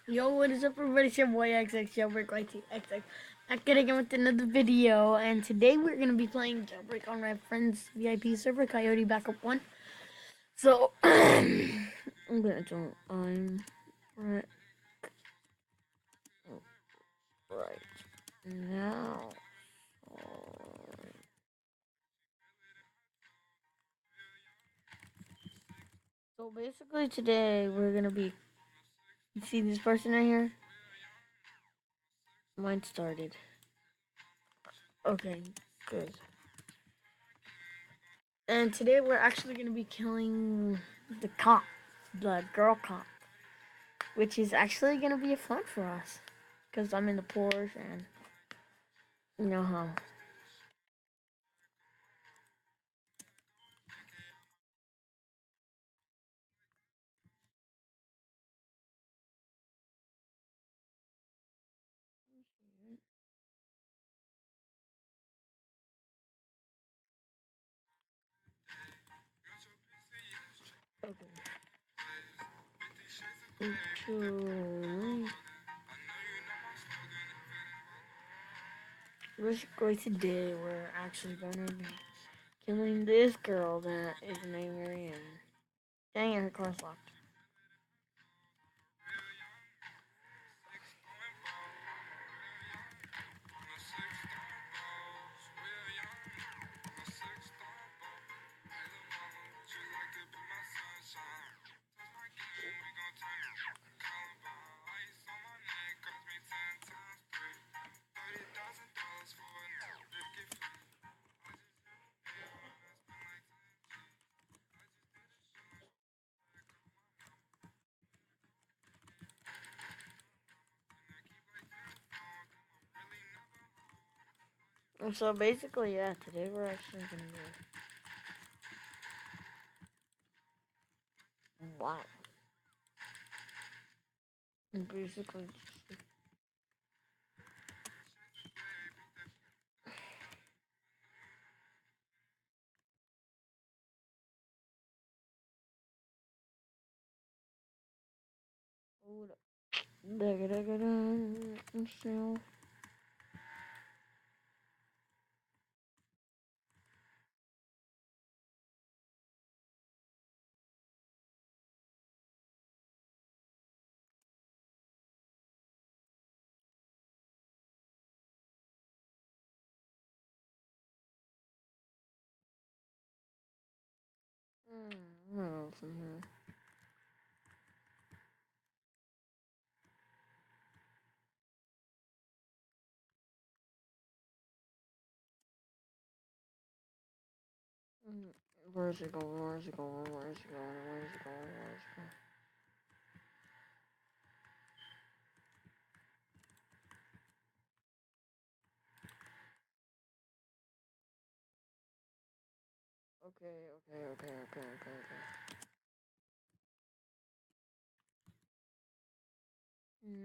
Yo, what is up, everybody? It's your boy XX Jailbreak YTXX. Back again with another video, and today we're gonna be playing Jailbreak on my friend's VIP server, Coyote Backup One. So I'm gonna join. I'm right, right now. So basically, today we're gonna be. You see this person right here? Mine started. Okay, good. And today we're actually gonna be killing the cop, the girl cop, which is actually gonna be fun for us, cause I'm in the Porsche and you know how. Okay. Basically today we're actually gonna be killing this girl that is named Rhean. Dang it, her car's locked. And so basically, yeah, today we're actually gonna be wow. And basically, hold up. So, what else in here? Mm, Where is it going? Where is it going? Where is it going? Where is it going? Where is it going? Okay.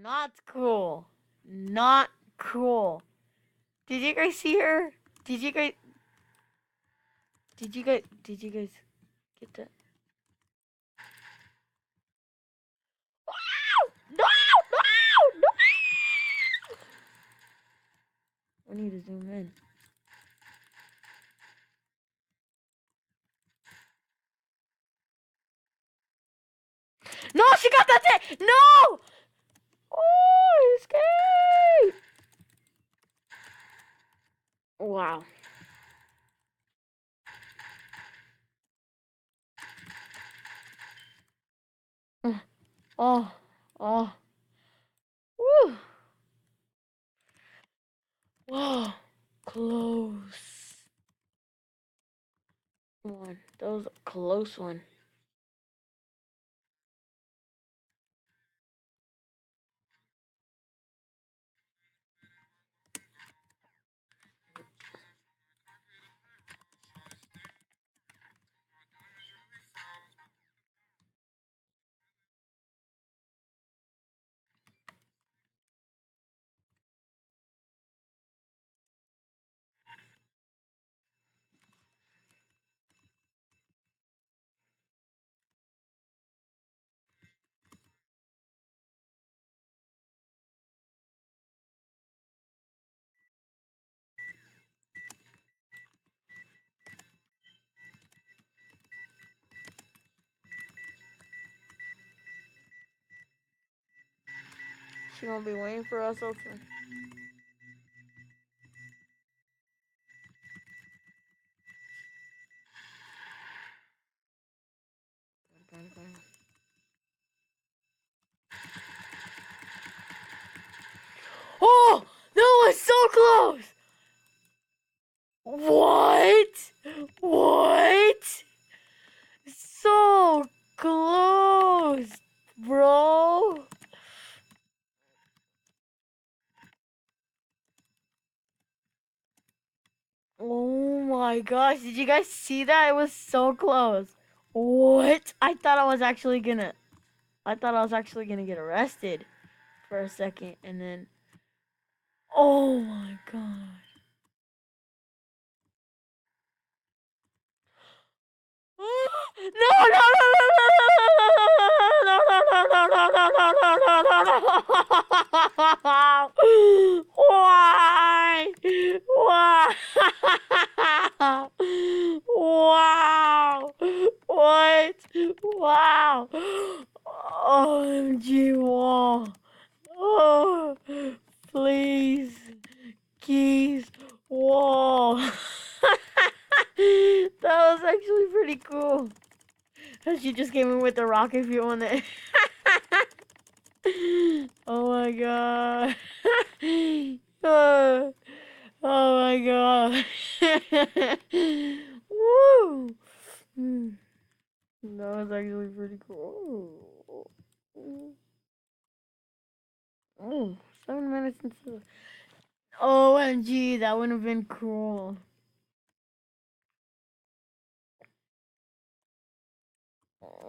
Not cool. Not cool. Did you guys see her? Did you guys? Did you guys get that? No! No! No! I need to zoom in. No, she got that thing! No! Oh, escape! Wow. Oh, oh, woo. Whoa, close. One. That was a close one. She gonna be waiting for us also. Oh, that was so close. What? What? So close, bro. Oh my gosh, did you guys see that? It was so close. What? I thought I was actually gonna get arrested for a second, and then, oh my god. No, no, no, no, no, no, no, no, no, no, no, no, no, no, no. Why? Why? Wow. What? Wow. OMG, wall. Oh, please. Keys. Whoa. That was actually pretty cool. She just came in with the rocket fuel in it. Oh my god. Oh, oh my god. Woo. That was actually pretty cool. Oh, 7 minutes into. OMG, that would have been cool.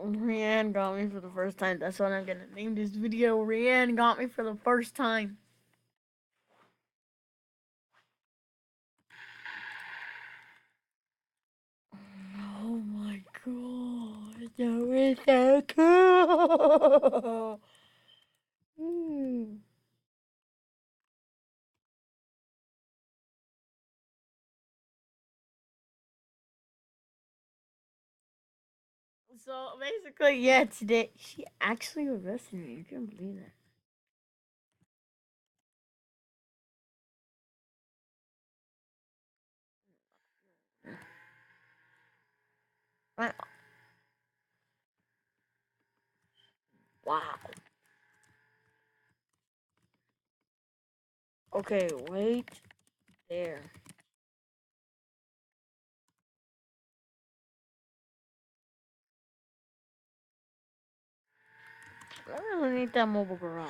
Rhean got me for the first time. That's what I'm gonna name this video. Rhean got me for the first time. Oh my god, that was so cool. So basically, yeah, today she actually arrested me. You can't believe that. Wow. Okay, wait there. I really need that mobile garage.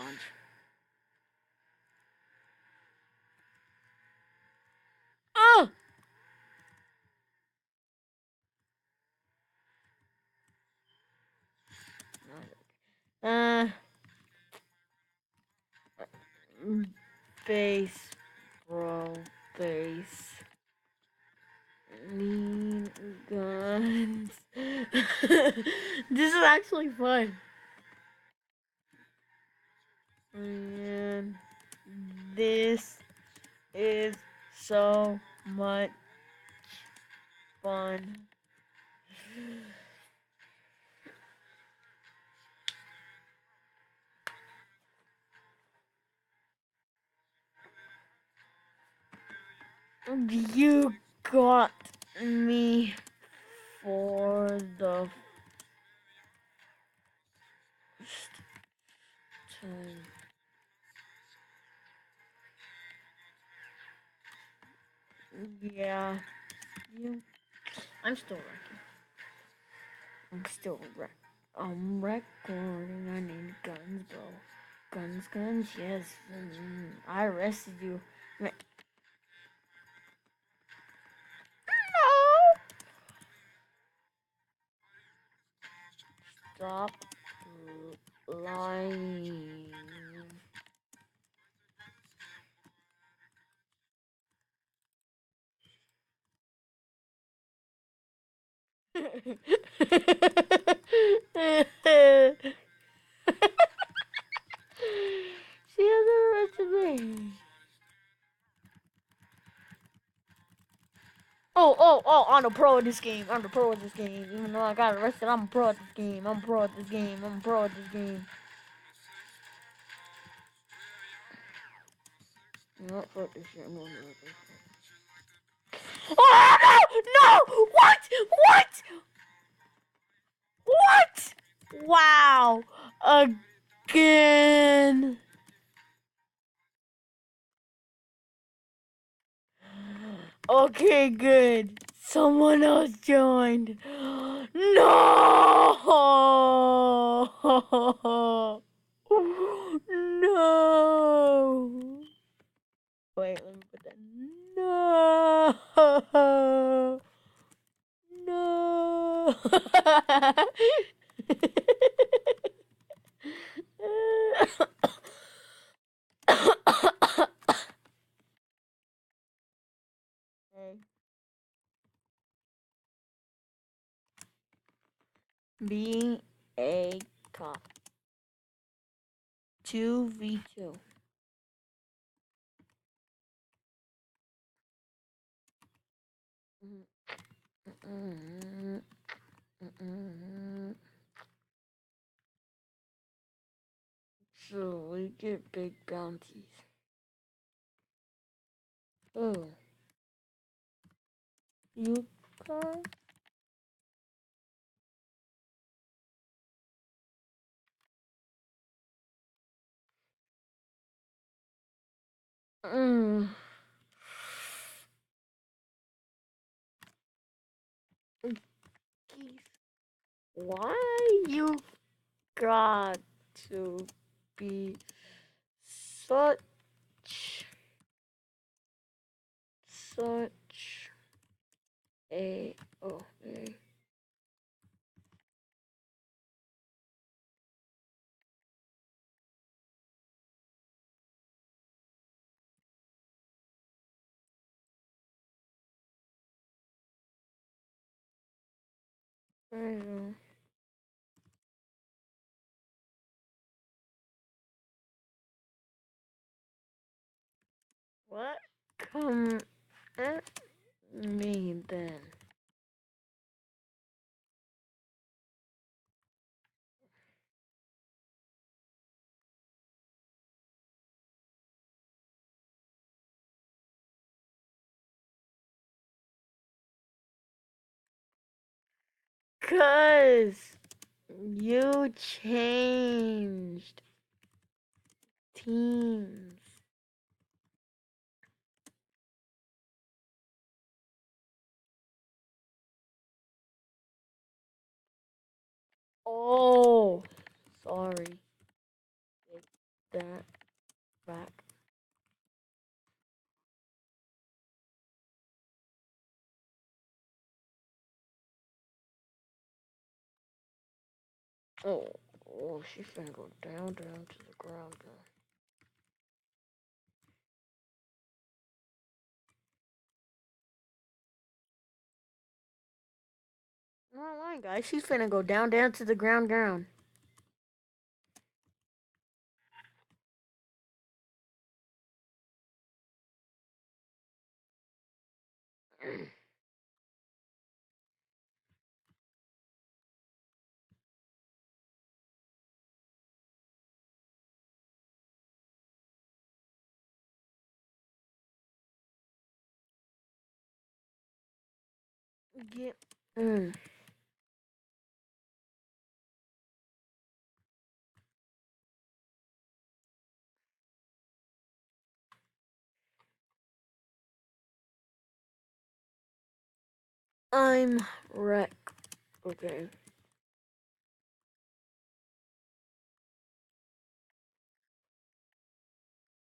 Oh! Uh, base, bro, base. Need guns. This is actually fun. And this is so much fun. You got me for the first time. Yeah, you. I'm still wrecking. I'm recording. I need guns, bro. Guns, guns, yes. I arrested you. No! Stop lying. She has arrested me. I'm a pro at this game. I'm the pro at this game. Even though I got arrested, I'm a pro at this game. I'm a pro at this game. I'm a pro at this game. Not fuck this shit. I'm going to this. Oh no! No! What? What? What? Wow! Again. Okay, good. Someone else joined. No! No! Wait, let me put that. No! No! Hey. Being a cop. 2v2. So we get big bounties. Oh. You car? Mm. Why you got to be such a a what? Come at me then. Cause you changed teams. Oh, sorry. Take that back. Oh, oh, she's gonna go down to the ground. I'm not lying, guys. She's finna go down to the ground. Get. Mm. I'm wreck. Okay.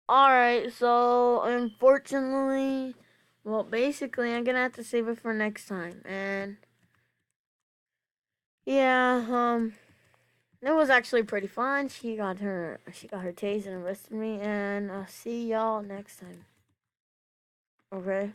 Alright, so unfortunately, well, basically, I'm gonna have to save it for next time. And yeah, it was actually pretty fun. She got her taste and arrested me. And I'll see y'all next time. Okay.